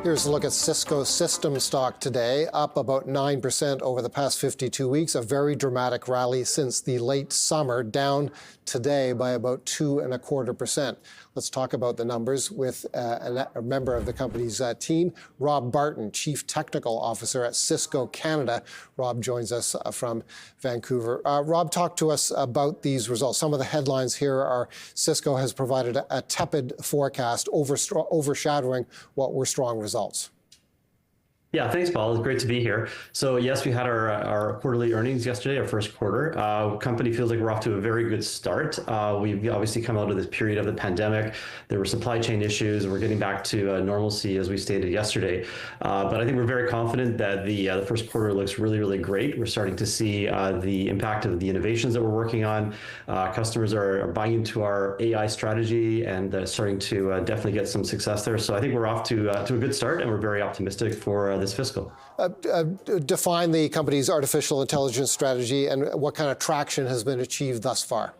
Here's a look at Cisco system stock today, up about 9% over the past 52 weeks, a very dramatic rally since the late summer, down today by about 2.25%. Let's talk about the numbers with a member of the company's team, Rob Barton, Chief Technical Officer at Cisco Canada. Rob joins us from Vancouver. Rob, talk to us about these results. Some of the headlines here are Cisco has provided a tepid forecast, overshadowing what were strong results. Yeah, thanks, Paul. It's great to be here. So yes, we had our quarterly earnings yesterday, our first quarter. Company feels like we're off to a very good start. We've obviously come out of this period of the pandemic. There were supply chain issues. We're getting back to normalcy, as we stated yesterday. But I think we're very confident that the first quarter looks really, really great. We're starting to see the impact of the innovations that we're working on. Customers are buying into our AI strategy and starting to definitely get some success there. So I think we're off to a good start, and we're very optimistic for this fiscal. Define the company's artificial intelligence strategy and what kind of traction has been achieved thus far.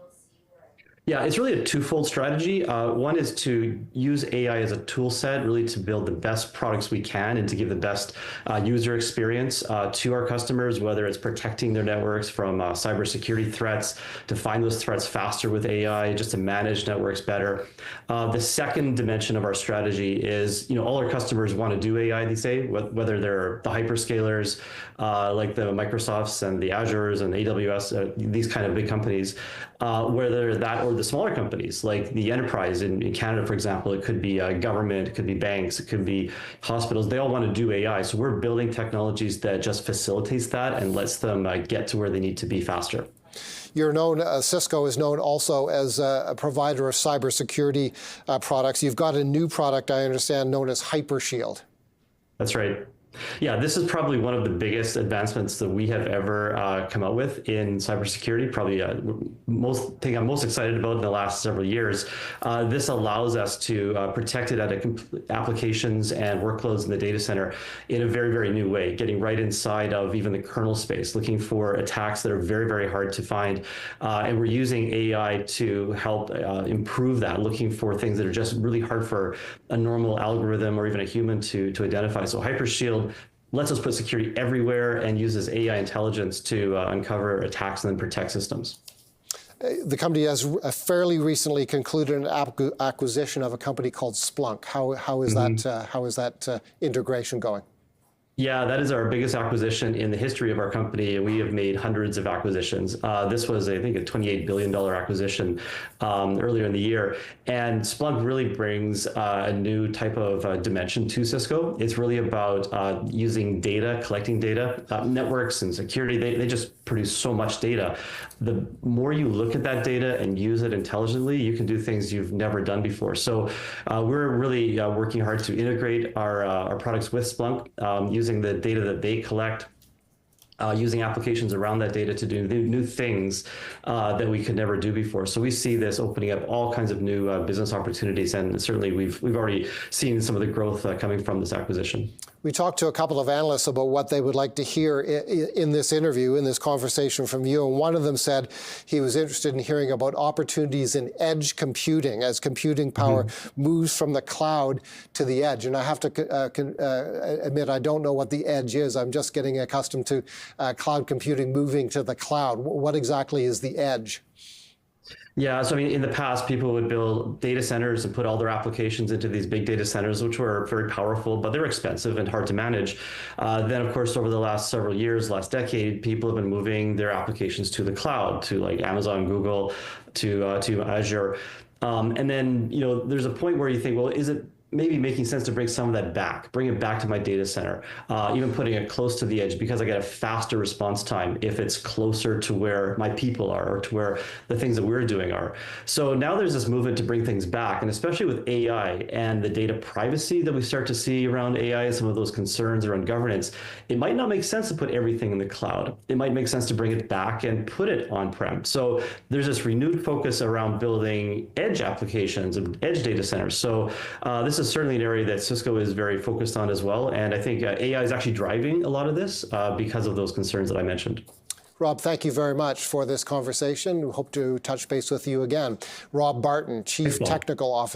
Yeah, it's really a twofold strategy. One is to use AI as a tool set, really to build the best products we can and to give the best user experience to our customers, whether it's protecting their networks from cybersecurity threats, to find those threats faster with AI, just to manage networks better. The second dimension of our strategy is, all our customers want to do AI these days, whether they're the hyperscalers, like the Microsofts and the Azures and AWS, these kind of big companies, whether that or the smaller companies like the enterprise in Canada, for example. It could be government, it could be banks, it could be hospitals. They all want to do AI. So we're building technologies that just facilitates that and lets them get to where they need to be faster. You're known, Cisco is known also as a provider of cybersecurity products. You've got a new product, I understand, known as Hy Shield. That's right. Yeah, this is probably one of the biggest advancements that we have ever come out with in cybersecurity. Probably thing I'm most excited about in the last several years. This allows us to protect it applications and workloads in the data center in a very, very new way, getting right inside of even the kernel space, looking for attacks that are very, very hard to find. And we're using AI to help improve that, looking for things that are just really hard for a normal algorithm or even a human to identify. So Hy Shield lets us put security everywhere and uses AI intelligence to uncover attacks and then protect systems. The company has fairly recently concluded an acquisition of a company called Splunk. How is that integration going? Yeah, that is our biggest acquisition in the history of our company, and we have made hundreds of acquisitions. This was, I think, a $28 billion acquisition earlier in the year. And Splunk really brings a new type of dimension to Cisco. It's really about using data, collecting data, networks and security. They just produce so much data. The more you look at that data and use it intelligently, you can do things you've never done before. So we're really working hard to integrate our products with Splunk, using the data that they collect, using applications around that data to do new things that we could never do before. So we see this opening up all kinds of new business opportunities, and certainly we've already seen some of the growth coming from this acquisition. We talked to a couple of analysts about what they would like to hear in this interview, in this conversation from you, and one of them said he was interested in hearing about opportunities in edge computing as computing power moves from the cloud to the edge. And I have to admit, I don't know what the edge is. I'm just getting accustomed to cloud computing moving to the cloud. What exactly is the edge? Yeah, so I mean, in the past, people would build data centers and put all their applications into these big data centers, which were very powerful, but they were expensive and hard to manage. Then, of course, over the last several years, last decade, people have been moving their applications to the cloud, to like Amazon, Google, to Azure. And then, there's a point where you think, well, is it maybe making sense to bring some of that back, bring it back to my data center, even putting it close to the edge, because I get a faster response time if it's closer to where my people are or to where the things that we're doing are. So now there's this movement to bring things back, and especially with AI and the data privacy that we start to see around AI and some of those concerns around governance, it might not make sense to put everything in the cloud. It might make sense to bring it back and put it on-prem. So there's this renewed focus around building edge applications and edge data centers. So this is certainly an area that Cisco is very focused on as well. And I think AI is actually driving a lot of this because of those concerns that I mentioned. Rob, thank you very much for this conversation. We hope to touch base with you again. Rob Barton, Chief Technical Officer.